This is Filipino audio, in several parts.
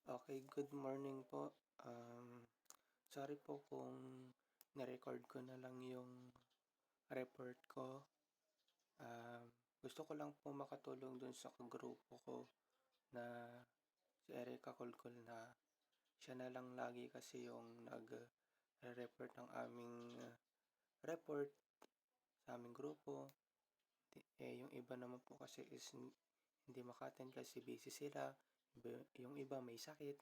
Okay, good morning po. Sorry po kung na-record ko na lang yung report ko. Gusto ko lang po makatulong dun sa grupo ko na si Erica Kulkul na siya na lang lagi kasi yung nag-report ng aming report sa aming grupo. Yung iba naman po kasi is hindi maka-attend kasi busy sila. Yung iba may sakit,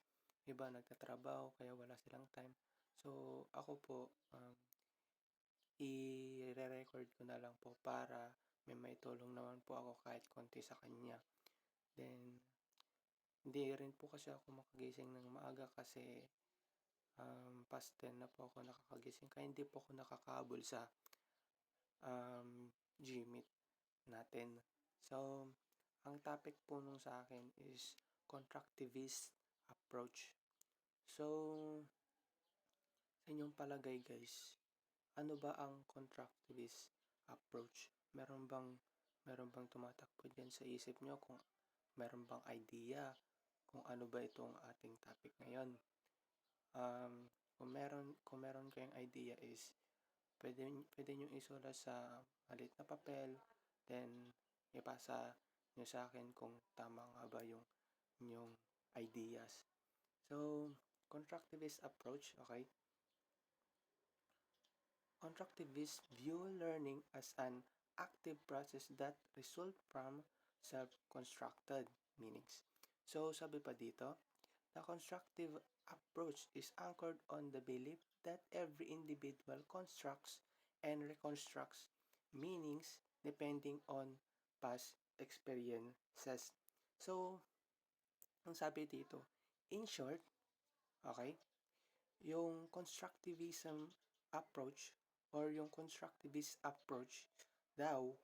iba nagtatrabaho kaya wala silang time. So, ako po, i-record ko na lang po para may maitulong naman po ako kahit konti sa kanya. Then, hindi rin po kasi ako makagising ng maaga kasi past 10 na po ako nakakagising kaya hindi po ako nakakahabol sa Gmeet natin. So, ang topic po nung sa akin is constructivist approach. So, sa inyong palagay guys, ano ba ang constructivist approach? Meron bang tumatakbo dyan sa isip nyo kung meron bang idea kung ano ba itong ating topic ngayon? Kung meron kayong idea is pwede nyo isulat sa maliit na papel, then ipasa nyo sa akin kung tama nga ba yung inyong ideas. So, constructivist approach, okay? Constructivists view learning as an active process that results from self-constructed meanings. So, sabi pa dito, the constructive approach is anchored on the belief that every individual constructs and reconstructs meanings depending on past experiences. So, ang sabi dito, in short, okay, yung constructivism approach or yung constructivist approach daw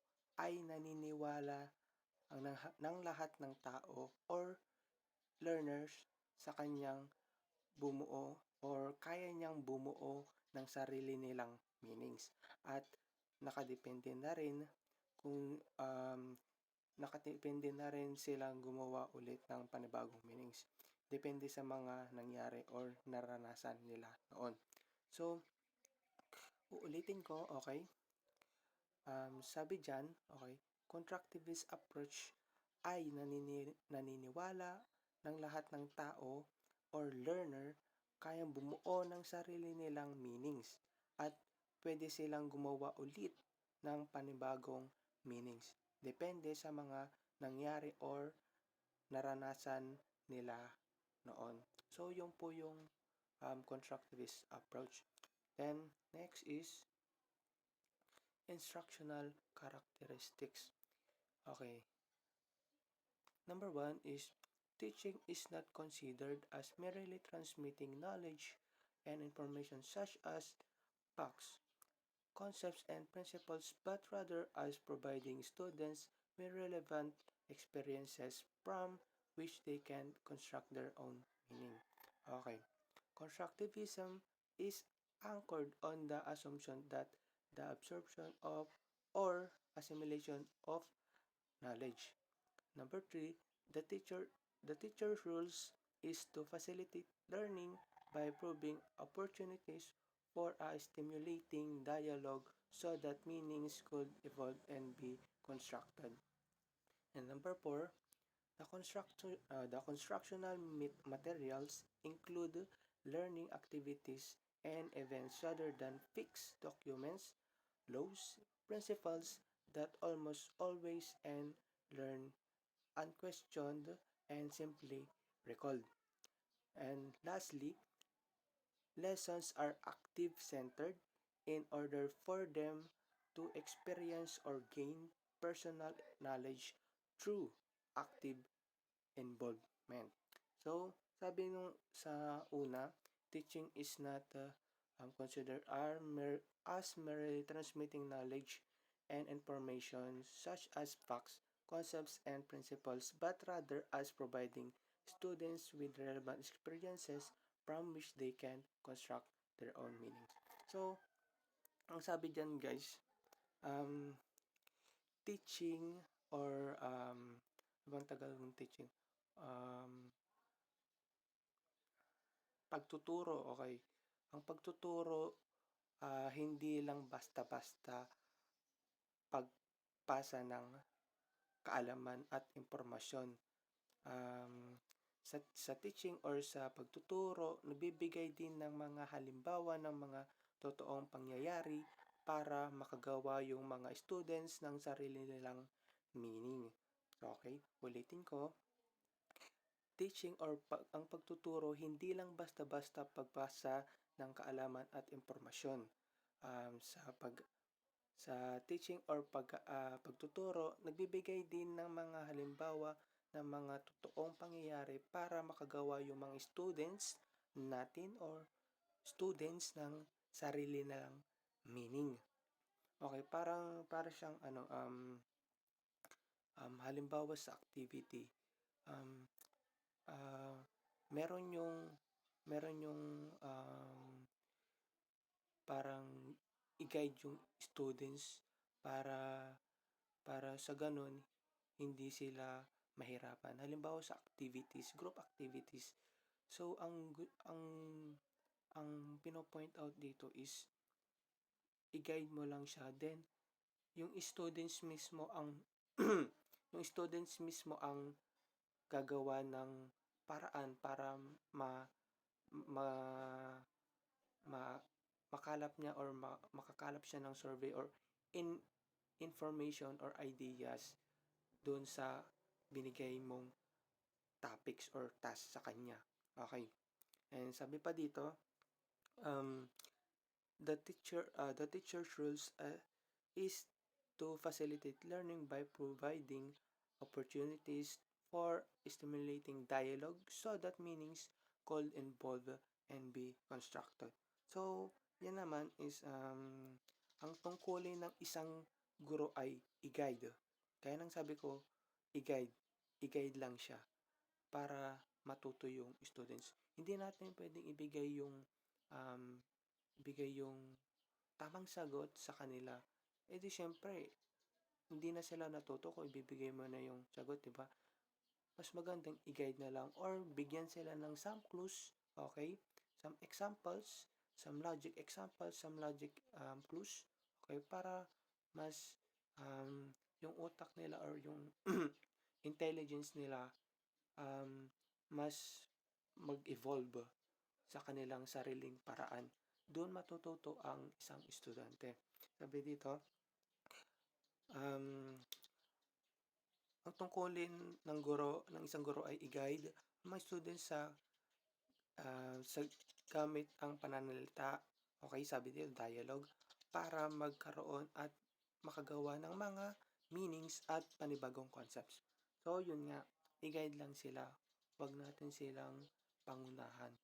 ay naniniwala ng lahat ng tao or learners sa kanyang bumuo or kaya niyang bumuo ng sarili nilang meanings at nakadepende na rin kung nakadepende na rin silang gumawa ulit ng panibagong meanings. Depende sa mga nangyari or naranasan nila noon. So, uulitin ko, okay? Sabi dyan, okay, constructivist approach ay naniniwala ng lahat ng tao or learner kayang bumuo ng sarili nilang meanings at pwede silang gumawa ulit ng panibagong meanings. Depende sa mga nangyari or naranasan nila noon. So, yun po yung constructivist approach. Then, next is instructional characteristics. Okay. Number 1 is teaching is not considered as merely transmitting knowledge and information such as facts, concepts, and principles, but rather as providing students with relevant experiences from which they can construct their own meaning. Okay. Constructivism is anchored on the assumption that the absorption of or assimilation of knowledge. Number 3, the teacher the teacher's rules is to facilitate learning by providing opportunities for a stimulating dialogue so that meanings could evolve and be constructed. And number 4, the constructional materials include learning activities and events rather than fixed documents, laws, principles that almost always and learn unquestioned and simply recalled. And lastly, lessons are active-centered in order for them to experience or gain personal knowledge through active involvement. So, sabi nung sa una, teaching is not considered as merely transmitting knowledge and information such as facts, concepts, and principles, but rather as providing students with relevant experiences from which they can construct their own meanings. So, ang sabi dyan guys, um, teaching or ibang Tagalog ng teaching, um, pagtuturo, okay? Ang pagtuturo, hindi lang basta-basta pagpasa ng kaalaman at impormasyon. Sa teaching or sa pagtuturo, nagbibigay din ng mga halimbawa ng mga totoong pangyayari para makagawa yung mga students ng sarili nilang meaning. Okay, ulitin ko. Teaching or ang pagtuturo, hindi lang basta-basta pagpasa ng kaalaman at impormasyon. Sa teaching or pagtuturo, nagbibigay din ng mga halimbawa ng mga totoong pangyayari para makagawa yung mga students natin or students ng sarili nilang meaning. Okay, para siyang halimbawa sa activity. Um, uh, meron yung parang i-guide yung students para sa ganun hindi sila mahirapan. Halimbawa sa activities, group activities. So ang pino-point out dito is i-guide mo lang siya, then yung students mismo ang yung students mismo ang gagawa ng paraan para ma, ma, ma makalap niya or makakalap siya ng survey or information or ideas doon sa binigay mong topics or task sa kanya. Okay. And sabi pa dito, um, the teacher's rules is to facilitate learning by providing opportunities for stimulating dialogue so that meanings could involve and be constructed. So, yan naman is ang tungkulin ng isang guro ay i-guide. Kaya nang sabi ko, i-guide. I-guide lang siya para matuto yung students. Hindi natin pwedeng um, ibigay yung tamang sagot sa kanila. Eh di syempre, hindi na sila natuto kung ibibigay mo na yung sagot, di ba? Mas magandang i-guide na lang or bigyan sila ng some clues, okay? Some examples, some logic examples, some logic clues, okay? Para mas yung utak nila or yung intelligence nila mas mag-evolve sa kanilang sariling paraan. Doon matututo ang isang estudyante. Sabi dito, um, ang tungkulin ng isang guro ay i-guide ang mga students sa gamit ang pananalita, okay, sabi dito, dialogue, para magkaroon at makagawa ng mga meanings at panibagong concepts. So, yun nga, i-guide lang sila. Huwag natin silang pangunahan.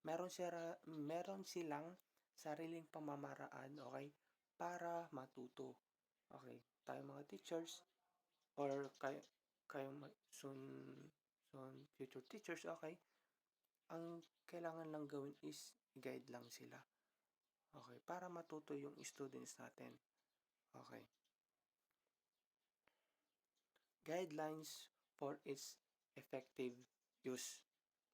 Meron silang sariling pamamaraan, okay, para matuto. Okay, tayo mga teachers or kayong soon future teachers, okay, ang kailangan lang gawin is guide lang sila. Okay, para matuto yung students natin. Okay. Guidelines for its effective use.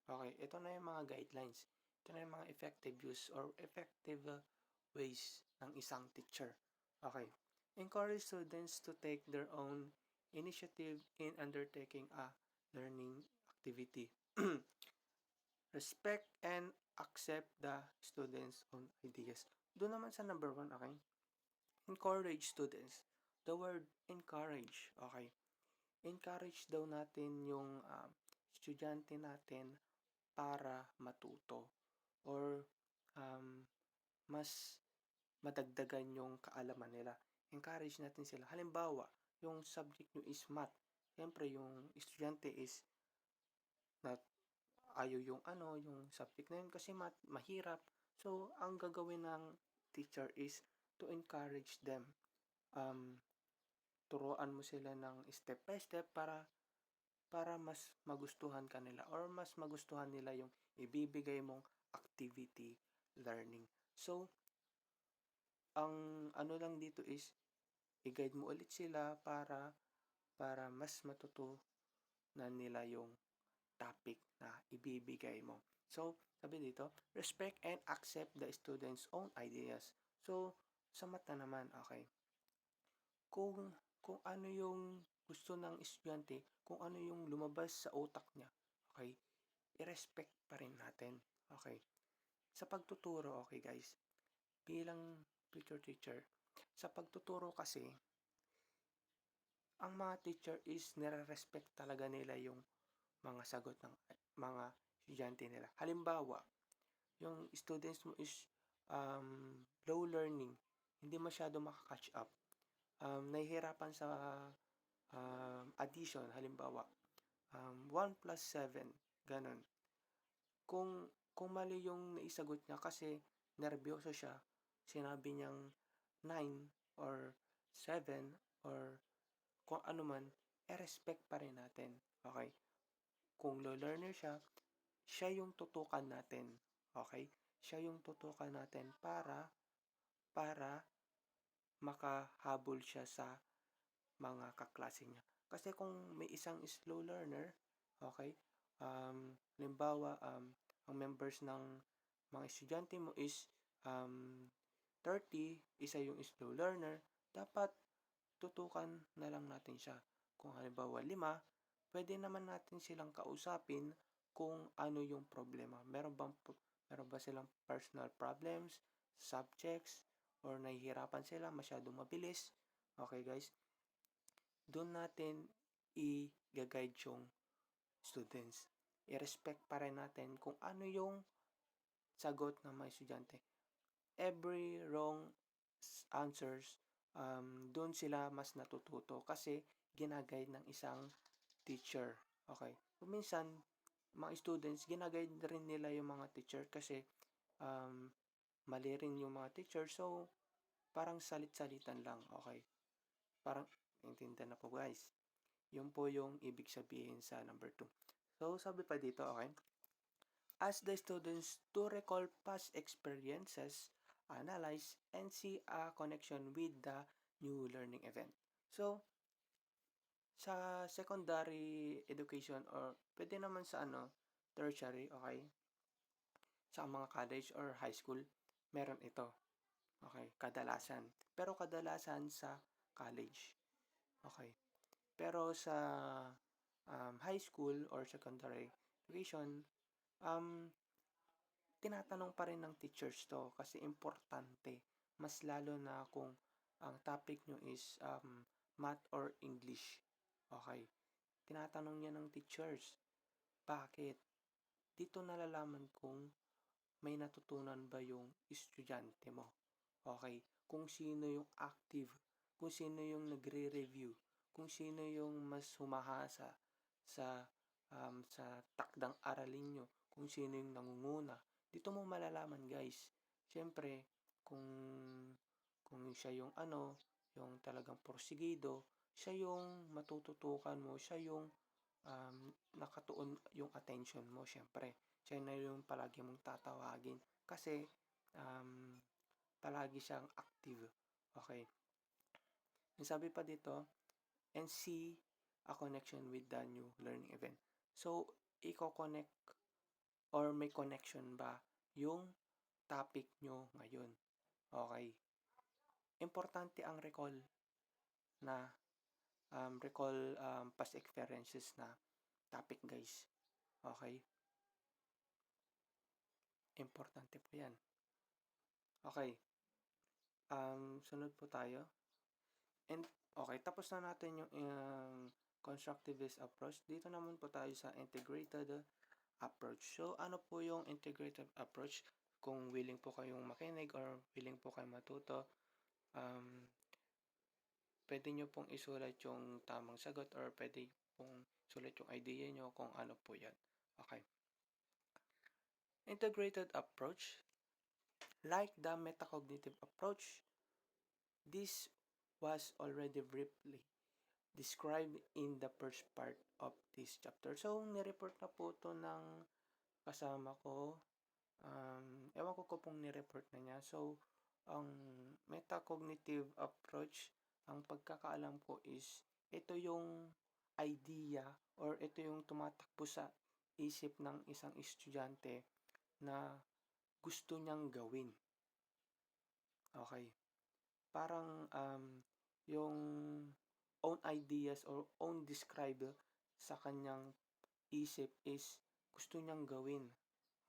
Okay, ito na yung mga guidelines. Ito na yung mga effective use or effective ways ng isang teacher. Okay. Encourage students to take their own initiative in undertaking a learning activity. Respect and accept the students' own ideas. Doon naman sa number 1, okay? Encourage students. The word encourage, okay? Encourage daw natin yung estudyante natin para matuto or mas madagdagan yung kaalaman nila. Encourage natin sila. Halimbawa, yung subject nyo is math. Siyempre, yung estudyante is not ayaw yung subject na yun kasi mahirap. So, ang gagawin ng teacher is to encourage them. Turuan mo sila ng step by step para mas magustuhan ka nila or mas magustuhan nila yung ibibigay mong activity learning. So, ang ano lang dito is i-guide mo ulit sila para mas matutunan nila yung topic na ibibigay mo. So, sabi dito, respect and accept the student's own ideas. So, sa mata naman, okay, kung kung ano yung gusto ng estudyante, kung ano yung lumabas sa utak niya, okay, i-respect pa rin natin. Okay. Sa pagtuturo, okay guys, bilang future teacher, sa pagtuturo kasi, ang mga teacher is nire-respect talaga nila yung mga sagot ng mga estudyante nila. Halimbawa, yung students mo is low learning, hindi masyado makakatch up, nahihirapan sa addition, halimbawa, 1 plus 7, ganun. Kung mali yung naisagot niya kasi nervyoso siya, sinabi niyang 9 or 7 or kung ano man, respect pa rin natin. Okay? Kung low learner siya, siya yung tutukan natin. Okay? Siya yung tutukan natin para makahabol siya sa mga kaklase niya. Kasi kung may isang slow learner, okay, halimbawa, ang members ng mga estudyante mo is 30, isa yung slow learner, dapat tutukan na lang natin siya. Kung halimbawa 5, pwede naman natin silang kausapin kung ano yung problema. Meron ba silang personal problems, subjects, or nahihirapan sila, masyadong mabilis? Okay guys, doon natin i-guide yung students. I-respect pa rin natin kung ano yung sagot ng mga estudyante. Every wrong answers, doon sila mas natututo kasi ginaguide ng isang teacher. Okay. Kung minsan, mga students, ginaguide rin nila yung mga teacher kasi mali rin yung mga teacher. So, parang salit-salitan lang. Okay. Parang, intindihan na po guys. Yun po yung ibig sabihin sa number 2. So, sabi pa dito, okay? Ask the students to recall past experiences, analyze, and see a connection with the new learning event. So, sa secondary education or pwede naman sa tertiary, okay? Sa mga college or high school, meron ito. Okay, kadalasan. Pero kadalasan sa college. Okay. Pero sa high school or secondary education, um, tinatanong pa rin ng teachers to kasi importante. Mas lalo na kung ang topic nyo is math or English. Okay. Tinatanong niya ng teachers. Bakit? Dito nalalaman kung may natutunan ba yung estudyante mo. Okay. Kung sino yung active. Kung sino yung nagre-review. Kung sino yung mas humahasa sa takdang aralin nyo. Kung sino yung nangunguna. Dito mo malalaman guys. Siyempre, kung siya yung yung talagang porsigido, siya yung matututukan mo, siya yung nakatuon yung attention mo, siyempre. Siya na yung palagi mong tatawagin. Kasi, palagi siyang active. Okay. Yung sabi pa dito, and see a connection with the new learning event. So, i-connect or may connection ba yung topic nyo ngayon? Okay. Importante ang recall na past experiences na topic guys. Okay. Importante po yan. Okay. Sunod po tayo. And okay, tapos na natin yung constructivist approach. Dito naman po tayo sa integrated approach. So, ano po yung integrated approach? Kung willing po kayong makinig or willing po kayong matuto, pwede nyo pong isulat yung tamang sagot or pwede pong isulat yung idea nyo kung ano po yan. Okay. Integrated approach, like the metacognitive approach, this was already briefly described in the first part of this chapter. So, nireport na po ito ng kasama ko. Ewan ko pong nireport na niya. So, ang metacognitive approach, ang pagkakaalam ko is, ito yung idea or ito yung tumatakbo sa isip ng isang estudyante na gusto niyang gawin. Okay. Parang yung own ideas or own describe sa kanyang isip is gusto niyang gawin.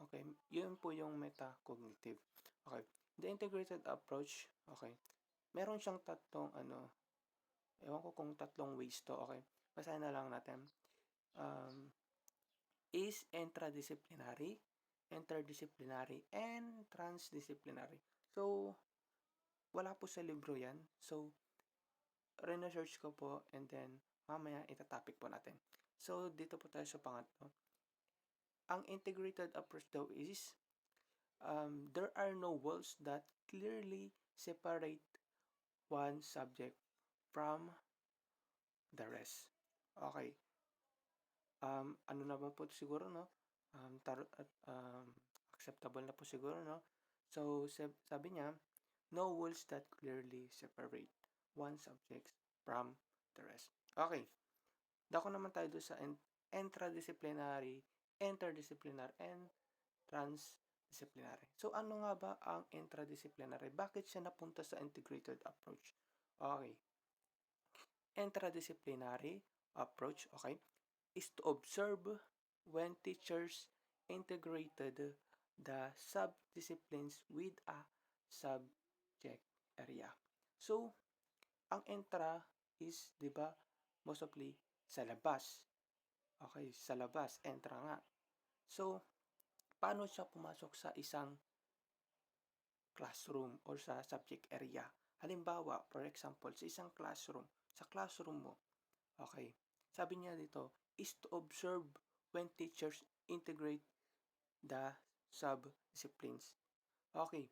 Okay, yun po yung metacognitive. Okay, the integrated approach, okay, meron siyang tatlong ewan ko kung tatlong ways to, okay, basahin na lang natin. Is interdisciplinary, interdisciplinary, and transdisciplinary. So, wala po sa libro yan. So, research ko po and then mamaya itatopic po natin. So, dito po tayo sa pangatlo. Ang integrated approach daw is there are no walls that clearly separate one subject from the rest. Okay. Ano naman po siguro, no? Acceptable na po siguro, no? So, sabi niya, no walls that clearly separate one subject from the rest. Okay. Dako naman tayo doon sa interdisciplinary, interdisciplinary, and transdisciplinary. So, ano nga ba ang interdisciplinary? Bakit siya napunta sa integrated approach? Okay. Interdisciplinary approach, okay, is to observe when teachers integrated the subdisciplines with a subject area. So, ang intra is, di ba, mostly sa labas. Okay, sa labas, entra nga. So, paano siya pumasok sa isang classroom or sa subject area? Halimbawa, for example, sa isang classroom, sa classroom mo, okay, sabi niya dito, is to observe when teachers integrate the sub-disciplines. Okay,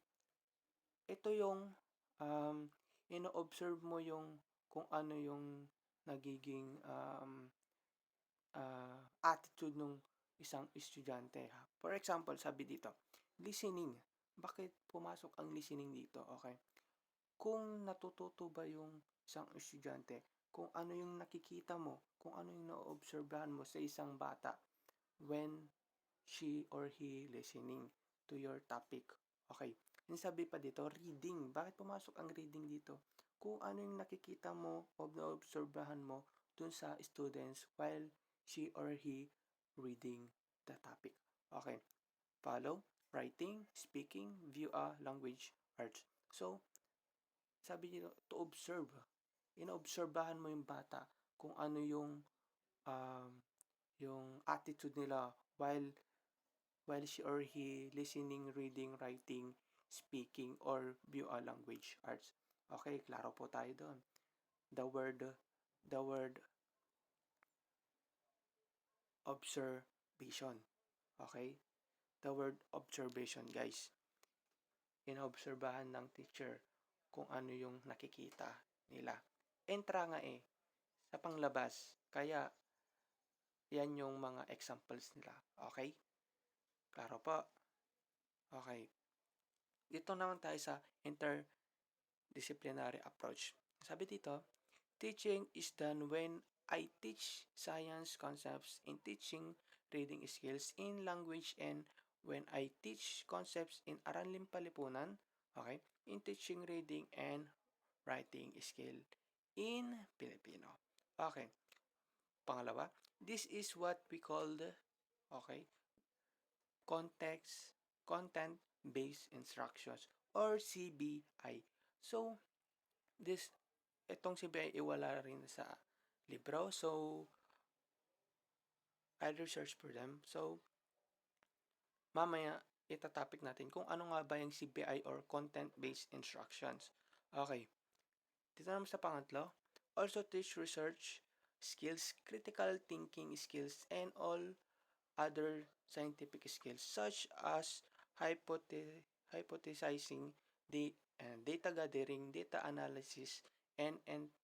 ito yung ino-observe mo yung kung ano yung nagiging attitude ng isang estudyante. For example, sabi dito, listening. Bakit pumasok ang listening dito? Okay. Kung natututo ba yung isang estudyante, kung ano yung nakikita mo, kung ano yung na-obserbahan mo sa isang bata when she or he listening to your topic. Okay. Yung sabi pa dito, reading. Bakit pumasok ang reading dito? Kung ano yung nakikita mo o na-obserbahan mo dun sa students while she or he reading the topic. Okay. Follow, writing, speaking, view a language arts. So, sabi dito, to observe. Inoobserbahan mo yung bata kung ano yung attitude nila while she or he listening, reading, writing, speaking, or view a language arts. Okay, klaro po tayo doon. The word observation. Okay? The word observation, guys. Inoobserbahan ng teacher kung ano yung nakikita nila. Entra nga sa panglabas. Kaya, yan yung mga examples nila. Okay? Klaro po. Okay. Dito naman tayo sa interdisciplinary approach. Sabi dito, teaching is done when I teach science concepts in teaching reading skills in language and when I teach concepts in Araling Palipunan, okay, in teaching reading and writing skill in Filipino. Okay. Pangalawa, this is what we call the, okay, content-based instructions or CBI. So, itong CBI iwala rin sa libro. So, I'll research for them. So, mamaya itatopic natin kung ano nga ba yung CBI or content-based instructions. Okay. Dito naman sa pangatlo, also teach research skills, critical thinking skills, and all other scientific skills such as hypothesizing, data gathering, data analysis, and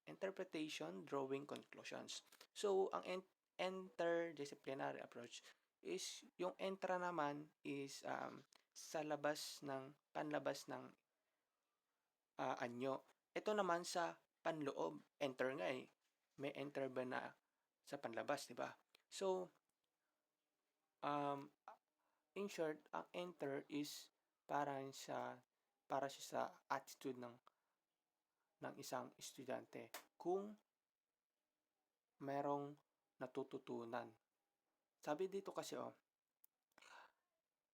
interpretation, drawing conclusions. So, ang interdisciplinary approach is, yung entra naman is sa panlabas ng anyo. Ito naman sa panloob, enter nga may enter ba na sa panlabas, di ba? So, In short, ang enter is para siya sa attitude ng isang estudyante kung merong natututunan. Sabi dito kasi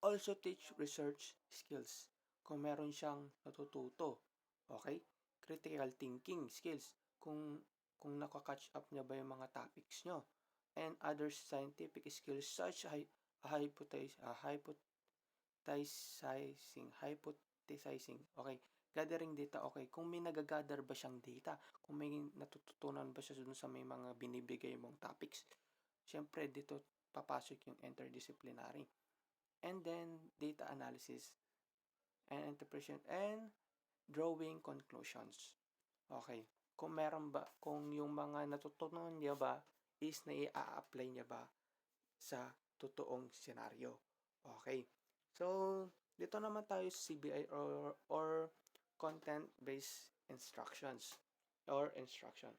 also teach research skills. Kung meron siyang natututo, okay? Critical thinking skills. Kung nakaka-catch up niya ba yung mga topics nyo. And other scientific skills such hypothesizing, okay? Gathering data, okay? Kung may nagagather ba siyang data, kung may natututunan ba siya dun sa may mga binibigay mong topics. Siyempre, dito papasok yung interdisciplinary. And then, data analysis and interpretation and drawing conclusions. Okay. Kung yung mga natutunan niya ba is na-i-apply niya ba sa totoong senaryo. Okay. So, dito naman tayo sa CBI or content-based instructions or instruction.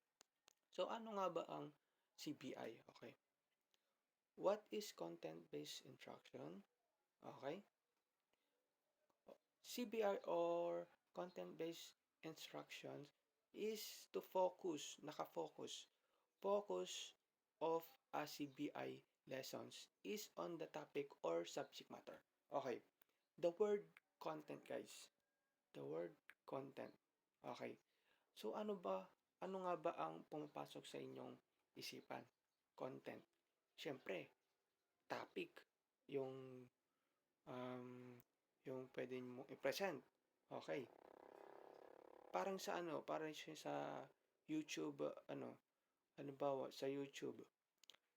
So, ano nga ba ang CBI? Okay. What is content-based instruction? Okay. CBI or content-based instructions is to focus of a CBI lessons is on the topic or subject matter. Okay. The word content, guys. The word content. Okay. So, ano nga ba ang pumapasok sa inyong isipan? Content. Siyempre, topic. Um, yung pwede mong i-present. Okay. Parang siya sa YouTube, ba sa YouTube.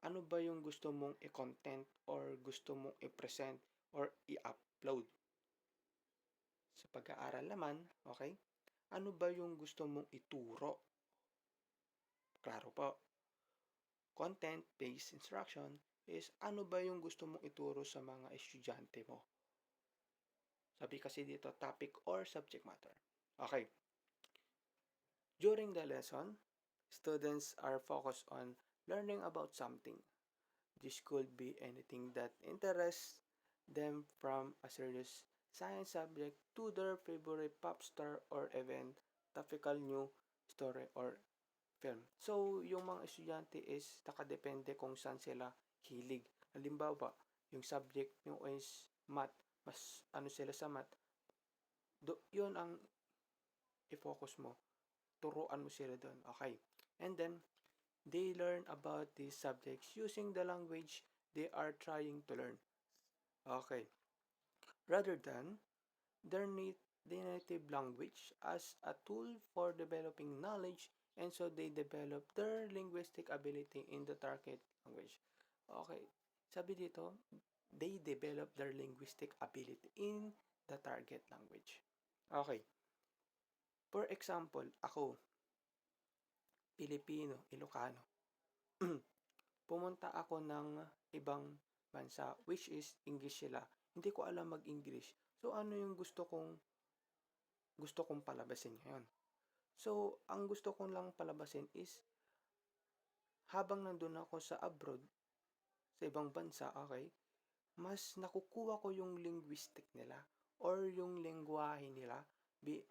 Ano ba yung gusto mong i-content or gusto mong i-present or i-upload? Sa pag-aaral naman, okay? Ano ba yung gusto mong ituro? Klaro po. Content-based instruction is ano ba yung gusto mong ituro sa mga estudyante mo? Sabi kasi dito, topic or subject matter. Okay. During the lesson, students are focused on learning about something. This could be anything that interests them from a serious science subject to their favorite pop star or event, topical new story or film. So, yung mga estudyante is nakadepende kung saan sila hilig. Halimbawa, yung subject nyo is math, mas sila sa math, yun ang i-focus mo. Turuan mo sila doon. Okay. And then, they learn about these subjects using the language they are trying to learn. Okay. Rather than their native language as a tool for developing knowledge, and so they develop their linguistic ability in the target language. Okay. Sabi dito, they develop their linguistic ability in the target language. Okay. For example, ako, Pilipino, Ilocano. Pumunta ako ng ibang bansa, which is English sila. Hindi ko alam mag-English. So, ano yung gusto kong palabasin ngayon? So, ang gusto kong lang palabasin is, habang nandun ako sa abroad, sa ibang bansa, okay, mas nakukuha ko yung linguistic nila or yung lengguwahe nila being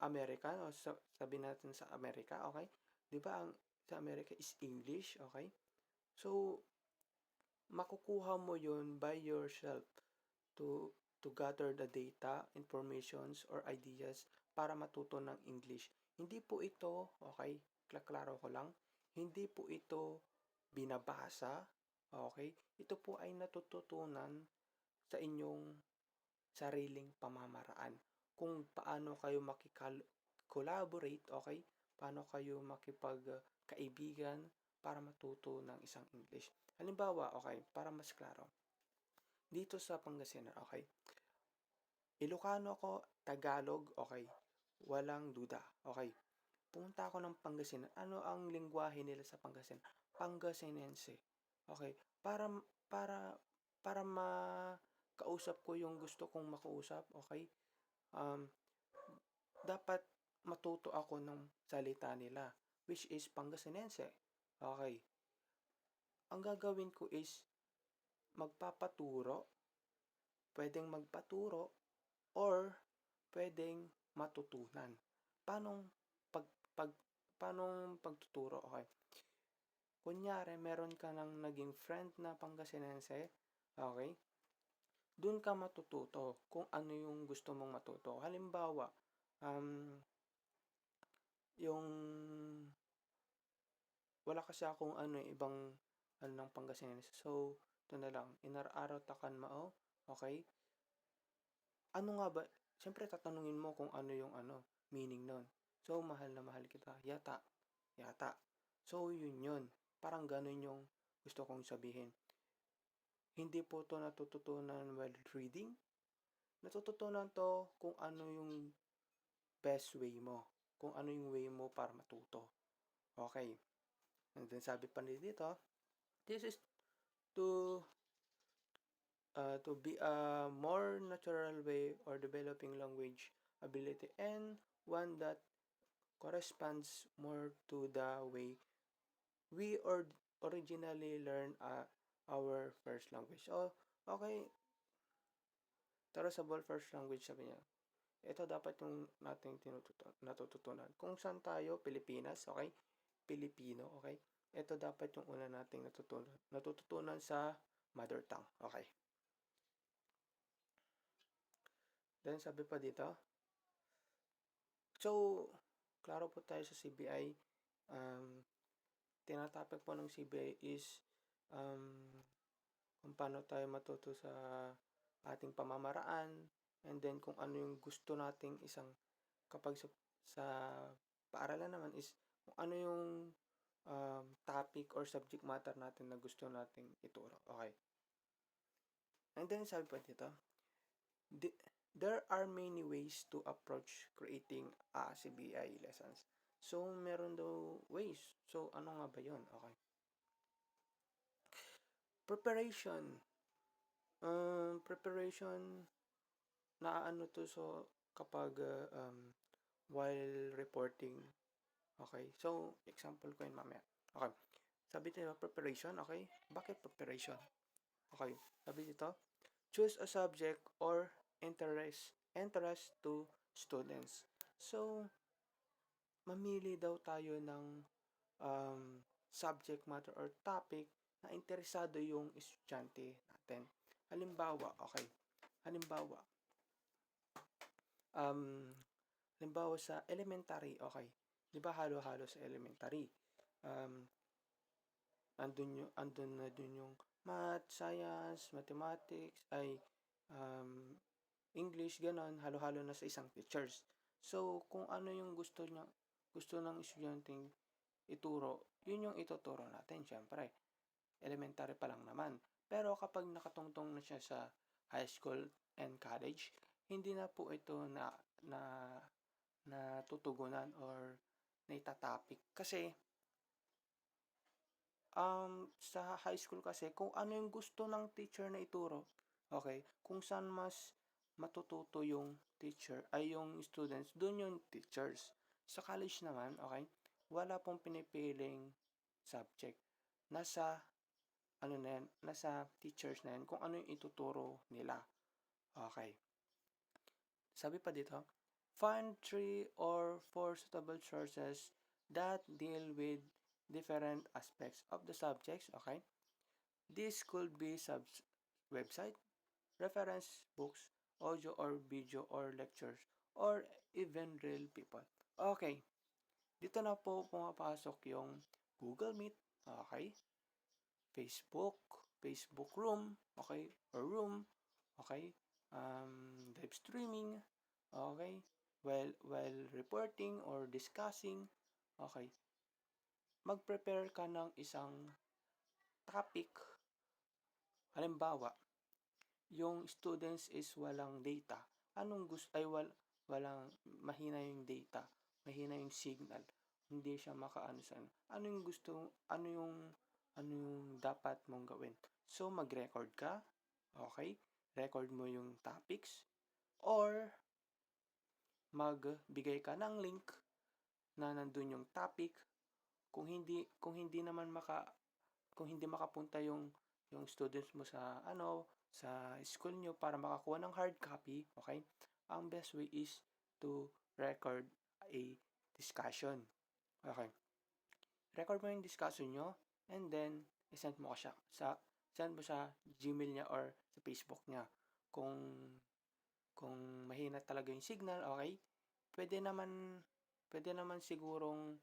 American o sabi natin sa Amerika, okay? 'Di ba ang sa Amerika is English, okay? So makukuha mo 'yun by yourself to gather the data, informations or ideas para matuto ng English. Hindi po ito, okay? Klaro ko lang, hindi po ito binabasa, okay? Ito po ay natututunan sa inyong sariling pamamaraan. Kung paano kayo collaborate, okay? Paano kayo makipagkaibigan para matuto ng isang English. Halimbawa, okay, para mas klaro. Dito sa Pangasinan, okay? Ilocano ako, Tagalog, okay? Walang duda, okay? Pumunta ako ng Pangasinan. Ano ang lengguwahe nila sa Pangasinan? Pangasinense. Okay? Para para makausap ko yung gusto kong makausap, okay? Dapat matuto ako ng salita nila, which is Pangasinense. Okay. ang gagawin ko is magpapaturo, pwedeng magpaturo, or pwedeng matutunan. Paanong pag, pag, paanong pagtuturo? Okay. Kunyari, meron ka ng naging friend na Pangasinense, okay? Doon ka matututo kung ano yung gusto mong matuto. Halimbawa, yung wala kasi akong ibang ng Pangasinense. So, ito na lang. Inararaw takan mao. Okay? Ano nga ba? Siyempre, tatanungin mo kung ano yung meaning nun. So, mahal na mahal kita. Yata. Yata. So, yun. Parang ganun yung gusto kong sabihin. Hindi po to natututunan while reading. Natututunan to kung ano yung best way mo. Kung ano yung way mo para matuto. Okay. And then sabi pa nila dito, this is to be a more natural way or developing language ability and one that corresponds more to the way we originally learn our first language. So, okay, traceable first language sabi niya. Ito dapat yung nating natututunan. Kung saan tayo, Pilipinas, okay? Pilipino, okay? Ito dapat yung una nating natututunan sa mother tongue, okay? Then, sabi pa dito, so, klaro po tayo sa CBI. Tinatopic po ng CBI is kung paano tayo matuto sa ating pamamaraan, and then kung ano yung gusto nating isang kapag sa paaralan naman is kung ano yung topic or subject matter natin na gusto nating ituro. Okay. And then sabi pa dito, there are many ways to approach creating CBI lessons. So, meron daw ways. So, ano nga ba yun? Okay. Preparation. Preparation na to so kapag while reporting. Okay. So, example ko yun mamaya. Okay. Sabi dito, preparation. Okay. Bakit preparation? Okay. Sabi dito, choose a subject or interest to students. So, mamili daw tayo ng subject matter or topic na interesado yung estudyante natin. Halimbawa, okay. Halimbawa sa elementary, okay. Di ba halo-halo sa elementary? Andun na dun yung math, science, mathematics, English, ganon, halo-halo na sa isang teachers. So, kung ano yung gusto ng estudyanteng ituro, yun yung ituturo natin, syempre. Elementary pa lang naman. Pero kapag nakatungtong na siya sa high school and college, hindi na po ito na tutugunan or naitatopic. Kasi, sa high school kasi, kung ano yung gusto ng teacher na ituro, okay, kung saan mas matututo yung teacher, ay yung students, dun yung teachers. Sa college naman, okay, wala pong pinipiling subject. Nasa teachers na yan, kung ano yung ituturo nila. Okay. Sabi pa dito, find 3 or 4 suitable sources that deal with different aspects of the subjects, okay? This could be website, reference books, audio or video or lectures, or even real people. Okay, dito na po pumapasok yung Google Meet, okay? Facebook Room, okay? Or Room, okay? Live streaming, okay? While reporting or discussing, okay? Mag-prepare ka ng isang topic. Halimbawa, yung students is walang data. Anong gusto ay walang mahina yung data, mahina yung signal. Hindi siya makaano sa ano yung gusto, ano yung dapat mong gawin. So mag-record ka, okay? Record mo yung topics or magbigay ka ng link na nandun yung topic. Kung hindi naman kung hindi makapunta yung students mo sa sa school nyo para makakuha ng hard copy, okay? Ang best way is to record a discussion. Okay. Record mo yung discussion nyo and then isend mo siya send mo sa Gmail niya or sa Facebook niya. Kung mahina talaga yung signal, okay? Pwede naman sigurong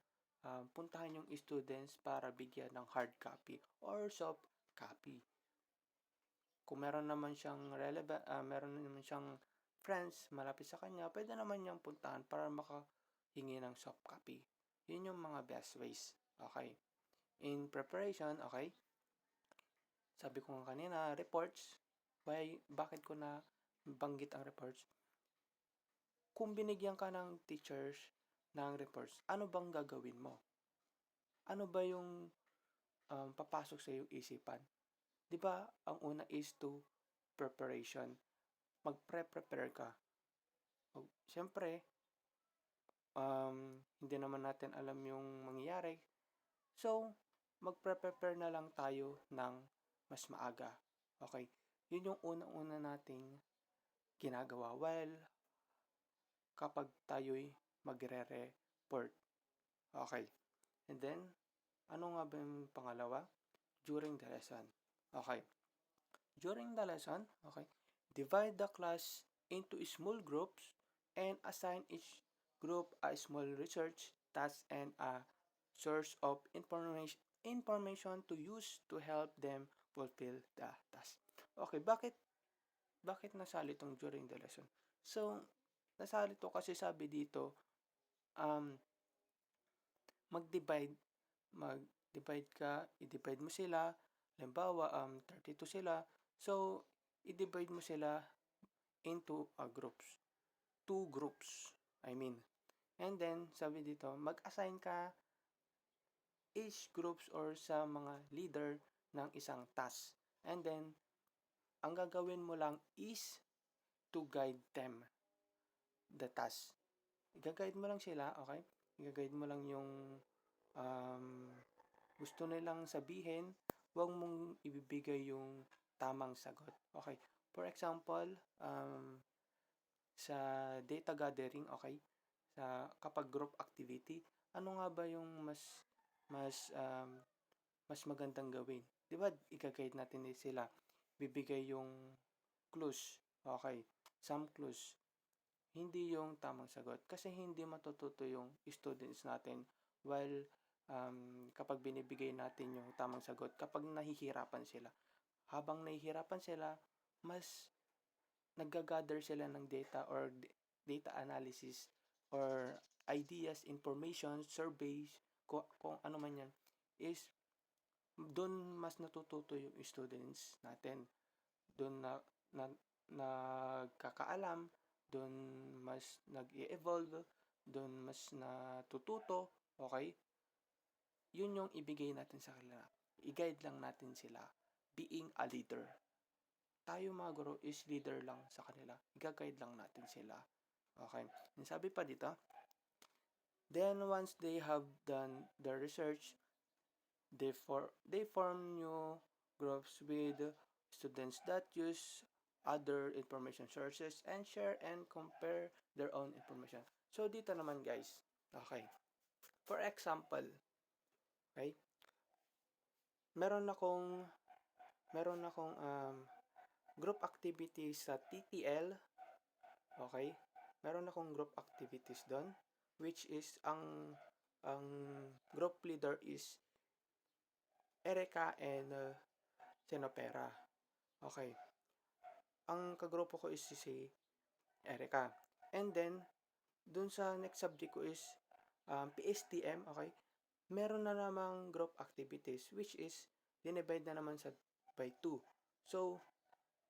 puntahan yung students para bigyan ng hard copy or soft copy. Kung meron naman siyang meron naman siyang friends malapit sa kanya, pwede naman niyang puntahan para makahingi ng soft copy. Yun yung mga best ways. Okay. In preparation, okay, sabi ko nga kanina, reports. Bakit ko na banggit ang reports? Kung binigyan ka ng teachers ng reports, ano bang gagawin mo? Ano ba yung papasok sa iyong isipan? Di ba, ang una is to preparation. Magpre-prepare ka. Siyempre, hindi naman natin alam yung mangyayari. So, magpre-prepare na lang tayo ng mas maaga. Okay? Yun yung unang-una nating ginagawa while kapag tayo'y magre-report. Okay. And then, ano nga ba yung pangalawa? During the lesson. Okay. During the lesson, okay, divide the class into small groups and assign each group a small research task and a source of information to use to help them fulfill the task. Okay, bakit nasali itong during the lesson? So, nasali to kasi sabi dito, um, mag-divide i-divide mo sila, halimbawa, 32 sila, so, i-divide mo sila into two groups, I mean. And then, sabi dito, mag-assign ka each groups or sa mga leader ng isang task. And then, ang gagawin mo lang is to guide them the task. I-guide mo lang sila, okay? I-guide mo lang yung gusto nilang sabihin, huwag mong ibibigay yung tamang sagot. Okay? For example, sa data gathering, okay? Kapag group activity, ano nga ba yung mas magandang gawin? 'Di ba? I-guide natin sila. Bibigay yung clues. Okay? Some clues. Hindi yung tamang sagot. Kasi hindi matututo yung students natin while kapag binibigay natin yung tamang sagot, kapag nahihirapan sila. Habang nahihirapan sila, mas nag-gather sila ng data or data analysis or ideas, information, surveys, kung ano man yan, is doon mas natututo yung students natin. Doon na nagkakaalam, doon mas nag-evolve, doon mas natututo, okay? Yun yung ibigay natin sa kanila. I-guide lang natin sila. Being a leader. Tayo mga guro is leader lang sa kanila. I-guide lang natin sila. Okay. And sabi pa dito, then once they have done the research, they form new groups with students that use other information sources and share and compare their own information. So dito naman guys, okay. For example, okay, meron akong group activities sa TTL, okay? Meron akong group activities doon, which is ang group leader is Erica and Senopera. Okay. Ang kagrupo ko is si Erica. And then, dun sa next subject ko is PSTM, okay? Meron na namang group activities, which is dinivide na naman by 2. So,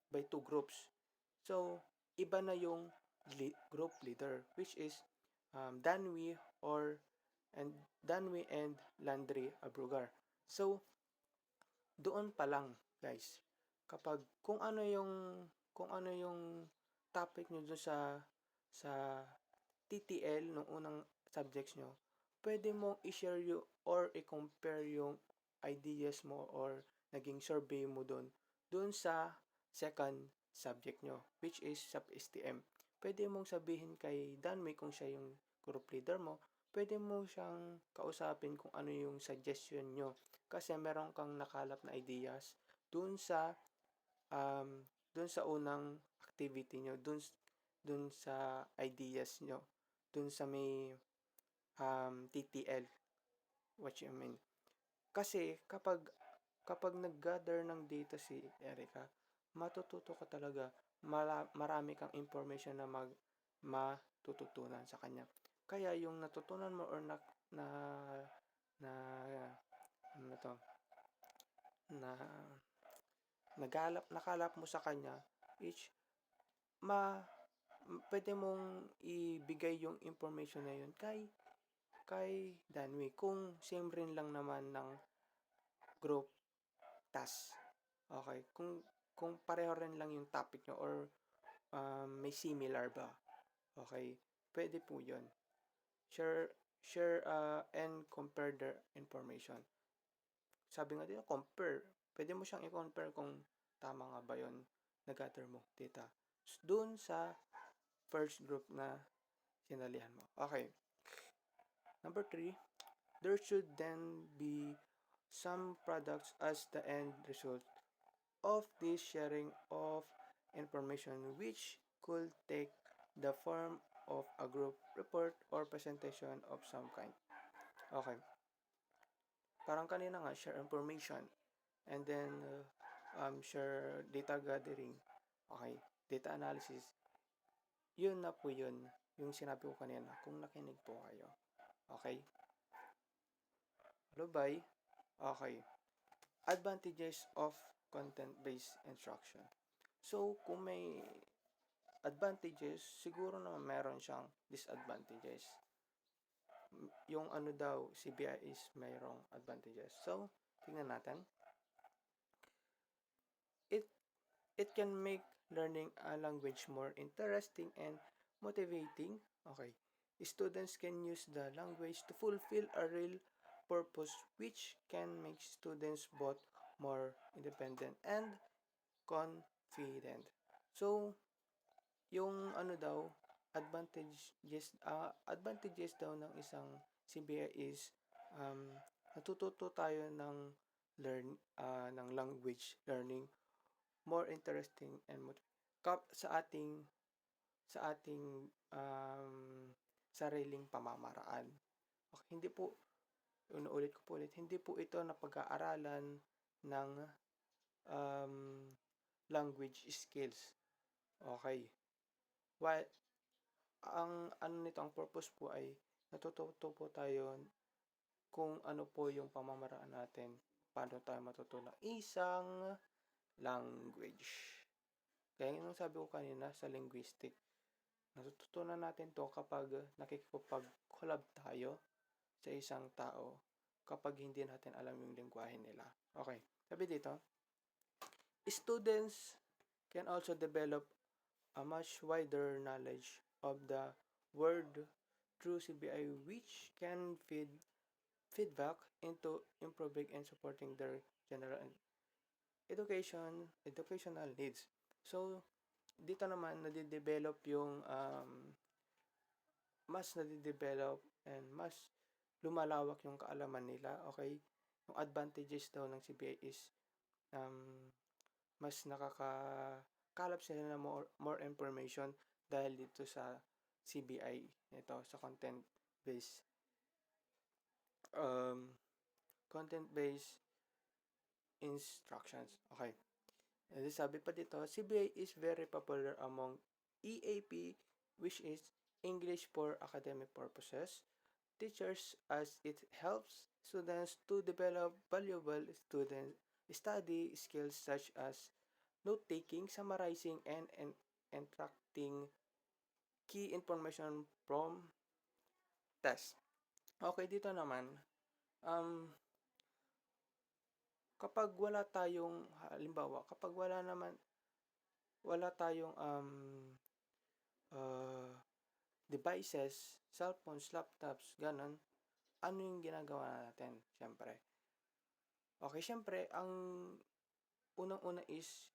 by 2 groups. So, iba na yung group leader, which is Danwi and Landry Abrugar. So, doon pa lang, guys, kapag kung ano yung topic nyo doon sa TTL nung unang subjects nyo, pwede mo i-share or i-compare yung ideas mo or naging survey mo dun sa second subject nyo, which is sub-STM. Pwede mong sabihin kay Danway kung siya yung group leader mo, pwede mo siyang kausapin kung ano yung suggestion nyo. Kasi meron kang nakalap na ideas dun sa unang activity nyo, dun sa ideas nyo, dun sa may TTL, what you mean. Kasi kapag nag-gather ng data si Erica, matututo ka talaga. Marami kang information na matututunan sa kanya. Kaya yung natutunan mo or na na ano to, na nakalap mo sa kanya, which pwede mong ibigay yung information na yun kay Danway kung same rin lang naman ng group task. Okay, kung pareho rin lang yung topic nyo or may similar ba. Okay, pwede po yun. Share and compare the information. Sabi nga dito, compare. Pwede mo siyang i-compare kung tama nga ba yun na-gather mo data dun sa first group na sinalihan mo. Okay. Number 3, there should then be some products as the end result of this sharing of information, which could take the form of a group report or presentation of some kind. Okay. Parang kanina nga, share information and then share data gathering. Okay. Data analysis. Yun na po yun. Yung sinabi ko kanina, kung nakinig po kayo. Okay. Hello, bye. Okay. Advantages of content-based instruction. So, kung may advantages, siguro naman meron siyang disadvantages. Yung ano daw, CBI is mayroong advantages. So, tingnan natin. It can make learning a language more interesting and motivating. Okay. Students can use the language to fulfill a real purpose, which can make students both more independent and confident. So, yung ano daw, advantages daw ng isang CBI is natututo tayo ng ng language learning more interesting and sa ating sariling pamamaraan. Okay, hindi po, inuulit ko po ulit, hindi po ito na pag-aaralan ng language skills. Okay. While ang ano nito, ang purpose po ay natututo po tayo kung ano po yung pamamaraan natin, paano tayo matutunan isang language. Kaya yung sabi ko kanina sa linguistic, natututunan natin to kapag nakikipag-collab tayo sa isang tao kapag hindi natin alam yung lengguwahe nila. Okay, sabi dito, students can also develop a much wider knowledge of the world through CBI, which can feedback into improving and supporting their general educational needs. So, dito naman nadidevelop yung mas nadidevelop and mas lumalawak yung kaalaman nila. Okay? Yung advantages daw ng CBI is mas nakakakalap sila ng more information dahil dito sa CBI ito, sa content-based instructions. Okay. And sabi pa dito, CBI is very popular among EAP, which is English for Academic Purposes, teachers, as it helps students to develop valuable study skills such as note-taking, summarizing, and extracting key information from test. Okay, dito naman, kapag wala tayong, halimbawa, kapag wala tayong devices, cellphones, laptops, ganon, ano yung ginagawa natin? Siyempre, Okay, syempre, ang unang-una is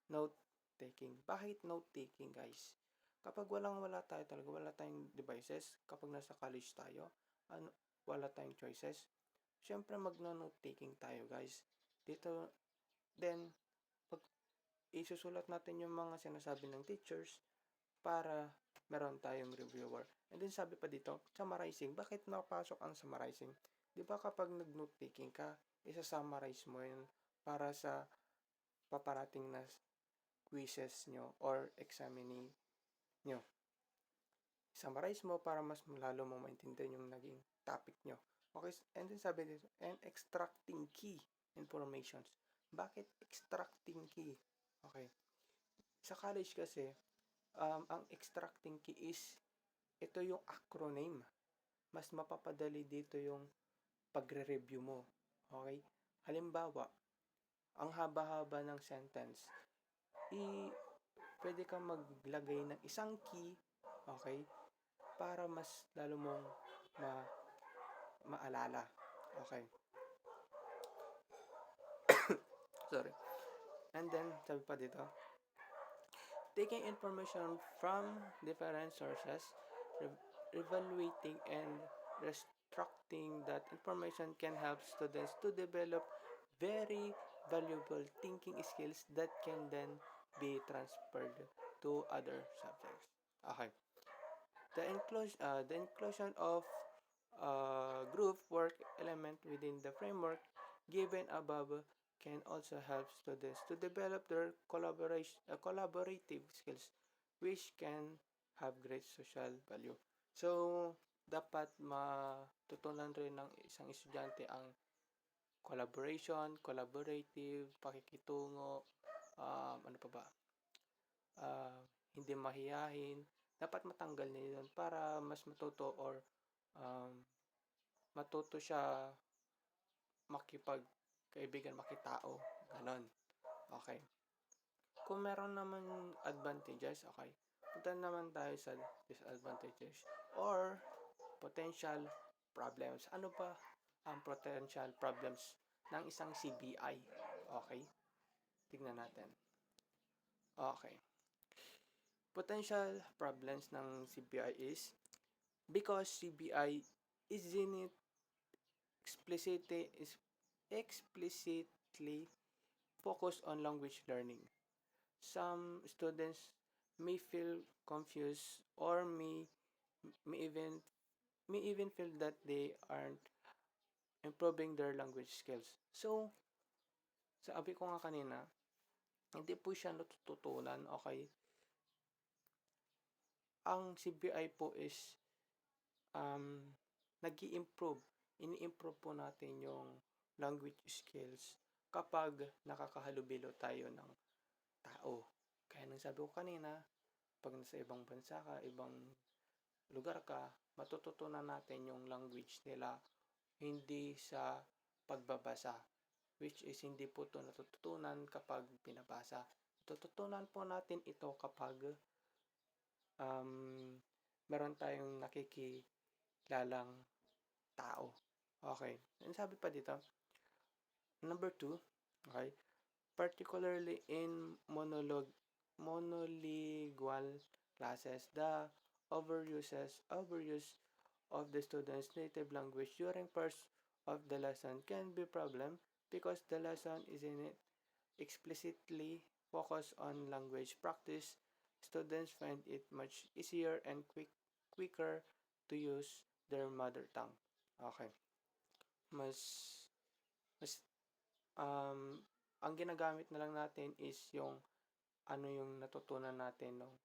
note-taking. Bakit note-taking, guys? Kapag wala tayo talaga, wala tayong devices, kapag nasa college tayo, wala tayong choices, syempre magno-note-taking tayo, guys. Dito, then, pag isusulat natin yung mga sinasabi ng teachers para meron tayong reviewer. And then sabi pa dito, summarizing. Bakit napasok ang summarizing? Di ba kapag nag-note-taking ka, isa-summarize mo yun para sa paparating na quizzes nyo or examining nyo. Summarize mo para mas lalo mo maintindihan yung naging topic nyo. Okay, and then sabi dito, and extracting key informations. Bakit extracting key? Okay. Sa college kasi, ang extracting key is, ito yung acronym. Mas mapapadali dito yung pagre-review mo. Okay? Halimbawa, ang haba-haba ng sentence, pwede kang maglagay ng isang key, okay, para mas lalo mong maalala. Okay. Sorry. And then, sabi pa dito, taking information from different sources, evaluating and restructuring that information can help students to develop very valuable thinking skills that can then be transferred to other subjects. Okay. The inclusion of group work element within the framework given above can also help students to develop their collaborative skills which can have great social value. So, dapat matutunan rin ng isang estudyante ang collaboration, collaborative, pakikitungo, ano pa ba? Hindi mahiyahin. Dapat matanggal niya yun para mas matuto or um, matuto siya makipagkaibigan, makitao. Ganon. Okay. Kung meron naman advantages, okay, punta naman tayo sa disadvantages or potential problems. Ano ba ang potential problems ng isang CBI? Okay, tignan natin. Okay. Potential problems ng CBI is because CBI isn't explicitly focused on language learning. Some students may feel confused or may even feel that they aren't improving their language skills. So, sabi ko nga kanina, hindi po siya natututunan, okay? Ang CBI po is nag-i-improve. Ini-improve po natin yung language skills kapag nakakahalubilo tayo ng tao. Kaya nang sabi ko kanina, pag nasa ibang bansa ka, ibang lugar ka, matututunan natin yung language nila hindi sa pagbabasa, which is hindi po ito natututunan kapag pinabasa. Tututunan po natin ito kapag meron tayong nakikilalang tao. Okay. And sabi pa dito, number 2, okay, particularly in monolingual classes, the overuse of the student's native language during parts of the lesson can be a problem because the lesson isn't explicitly focused on language practice. Students find it much easier and quicker to use their mother tongue. Okay. Mas ang ginagamit na lang natin is yung ano yung natutunan natin nung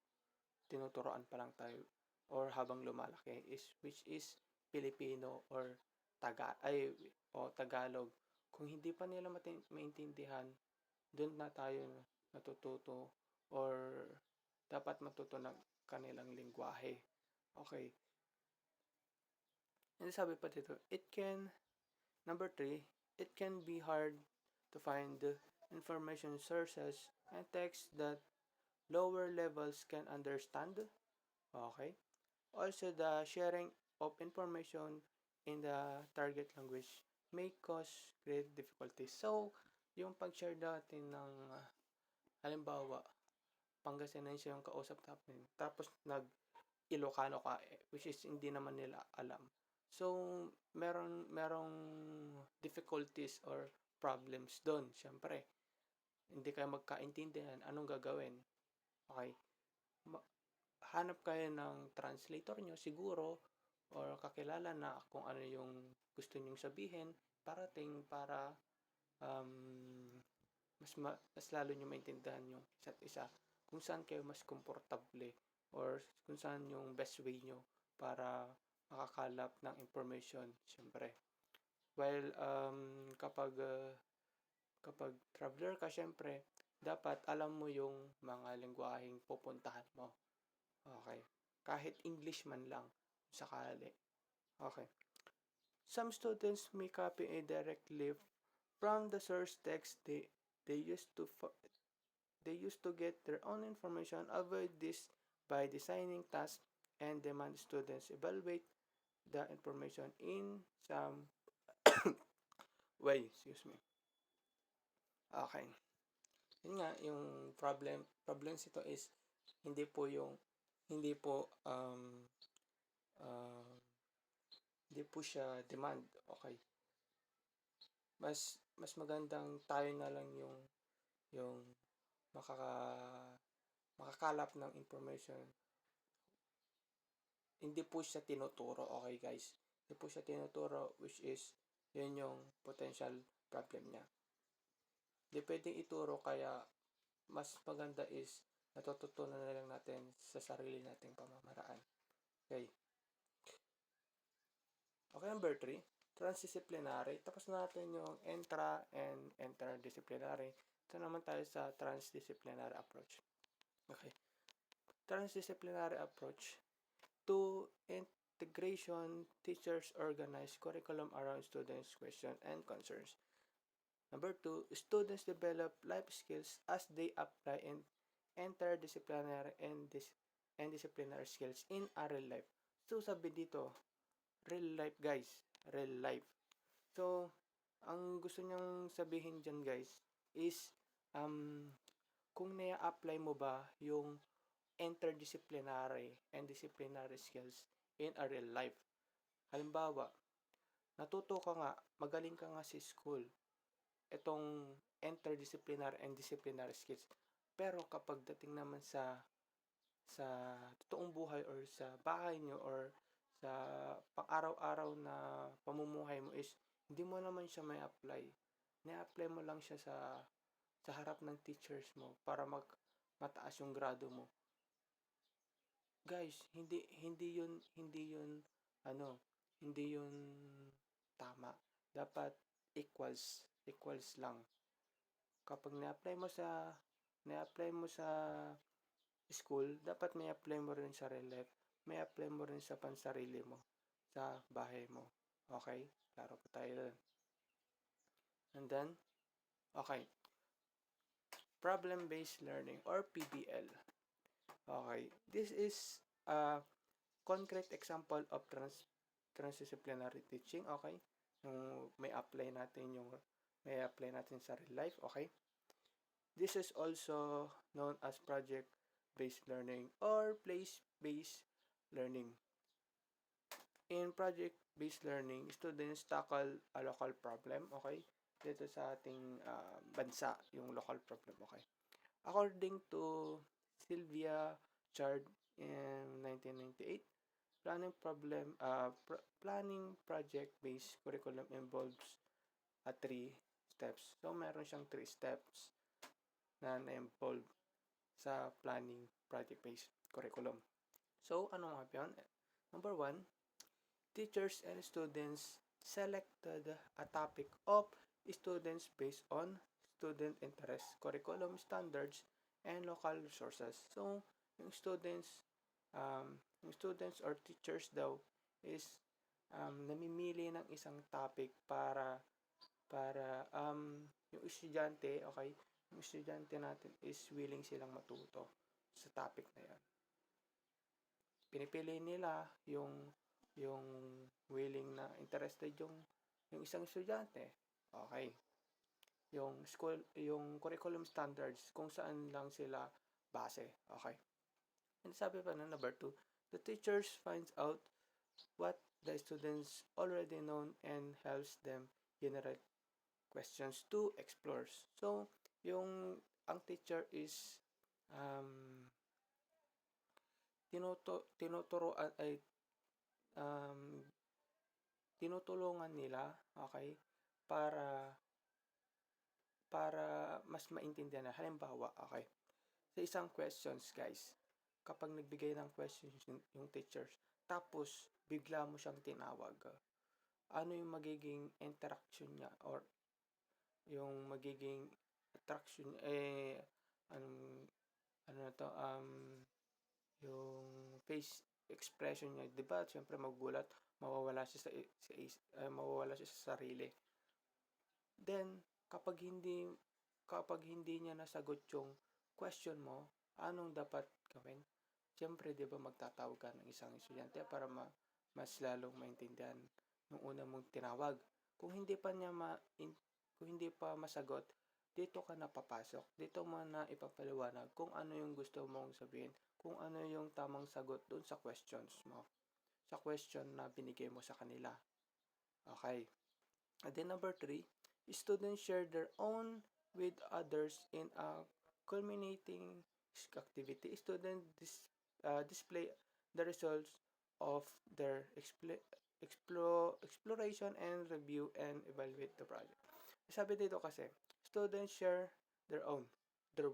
tinuturoan pa lang tayo or habang lumalaki is which is Filipino or Tagalog. Kung hindi pa nila maintindihan, doon na tayo natututo or dapat matuto ng kanilang lingwahe. Okay. And sabi pa dito, number 3, it can be hard to find information sources and text that lower levels can understand. Okay. Also, the sharing of information in the target language may cause great difficulties. So, yung pag-share natin ng halimbawa, Pangasinense yung kausap natin, tapos nag-Ilocano ka, which is hindi naman nila alam. So, merong difficulties or problems doon, syempre. Hindi kayo magkaintindihan, anong gagawin? Okay, hanap kayo ng translator nyo siguro, or kakilala na kung ano yung gusto nyong sabihin, para mas lalo nyo maintindihan yung isa't isa, kung saan kayo mas komportable or kung saan yung best way nyo para makakalap ng information, syempre. While kapag traveler ka, syempre, dapat alam mo yung mga lengguaheng pupuntahan mo. Okay. Kahit English man lang, sakali. Okay. Some students may copy a direct link from the source text they used to get their own information. Avoid this by designing tasks and demand students evaluate the information in some way. Excuse me. Okay. Yun nga, yung problems ito is hindi po uh, hindi po siya demand. Okay. Mas magandang tayo na lang yung makakalap ng information. Hindi po siya tinuturo, okay guys? Hindi po siya tinuturo, which is yun yung potential problem niya. Hindi pwedeng ituro, kaya mas maganda is natututunan na lang natin sa sarili nating pamamaraan. Okay. Okay, number 3, transdisciplinary. Tapos natin yung intra and interdisciplinary. Ito naman tayo sa transdisciplinary approach. Okay. Transdisciplinary approach to integration, teachers organize curriculum around students' questions and concerns. Number 2, students develop life skills as they apply in interdisciplinary and disciplinary skills in a real life. So, sabi dito, real life guys, real life. So, ang gusto niyang sabihin dyan guys is kung na-apply mo ba yung interdisciplinary and disciplinary skills in a real life. Halimbawa, natuto ka nga, magaling ka nga sa school, itong interdisciplinary and disciplinary skills. Pero kapag dating naman sa totoong buhay or sa bahay nyo or sa pang-araw-araw na pamumuhay mo is hindi mo naman siya may apply. Na-apply mo lang siya sa harap ng teachers mo para mataas yung grado mo. Guys, hindi yun tama. Dapat equals lang. Kapag na-apply mo sa school, dapat may apply mo rin sa real life. May apply mo rin sa pansarili mo, sa bahay mo. Okay? Klaro po tayo dun. And then, okay. Problem-based learning or PBL. Okay. This is a concrete example of transdisciplinary teaching. Okay. May apply natin sa real life. Okay. This is also known as project-based learning or place-based learning. In project-based learning, students tackle a local problem. Okay. Dito sa ating bansa, yung local problem. Okay. According to Sylvia Chard in 1998, planning project-based curriculum involves 3 steps. So, meron siyang 3 steps na na-involve sa planning project-based curriculum. So, ano nga yun? Number 1, teachers and students selected a topic of students based on student interest, curriculum standards, and local resources. So, yung students or teachers daw is namimili ng isang topic para yung estudyante, okay, yung estudyante natin is willing silang matuto sa topic na yan. Pinipili nila yung willing na interested yung yung isang estudyante, okay, yung curriculum standards, kung saan lang sila base, okay. And sabi pa na number 2, the teachers finds out what the students already know and helps them generate questions to explore. So, ang teacher is um, tinuturuan ay um, tinutulungan nila, okay, para mas maintindihan na. Halimbawa, okay, sa isang questions, guys, kapag nagbigay ng questions yung teachers, tapos bigla mo siyang tinawag, ano yung magiging interaction niya or yung magiging attraction, anong, ano na to, yung face expression niya, 'di ba? Siyempre magugulat, mawawala siya sa sarili. Then kapag hindi niya nasagot yung question mo, anong dapat gawin? Siyempre, 'di ba, magtatawag ka ng isang estudyante para mas lalong maintindihan yung una mong tinawag. Kung hindi pa masagot, dito ka na papasok. Dito mo na ipapaliwanag kung ano yung gusto mong sabihin, kung ano yung tamang sagot doon sa questions mo, sa question na binigay mo sa kanila. Okay. And then number 3, students share their own with others in a culminating activity. Students display the results of their exploration and review and evaluate the project. Sabi dito kasi, students share their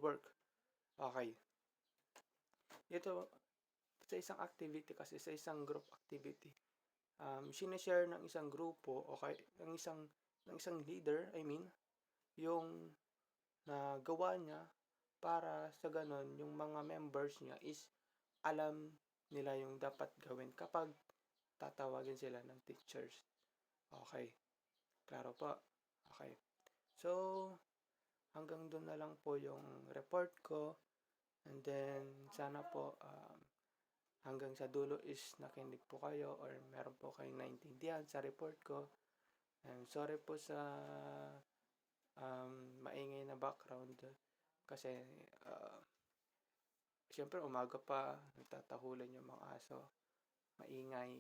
work. Okay. Ito, sa isang activity kasi, sa isang group activity, sineshare ng isang grupo, okay, ng isang leader, yung nagawa niya para sa ganon, yung mga members niya is alam nila yung dapat gawin kapag tatawagin sila ng teachers. Okay. Klaro po. Okay. So, hanggang doon na lang po yung report ko. And then, sana po hanggang sa dulo is nakinig po kayo or meron po kayong naintindihan sa report ko. And sorry po sa maingay na background kasi siyempre umaga pa, nagtatahulan yung mga aso, maingay,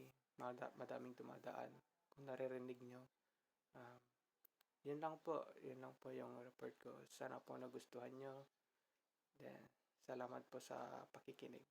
madaming dumadaan. Kung naririnig nyo, yun lang po yung report ko. Sana po nagustuhan nyo. Then, salamat po sa pakikinig.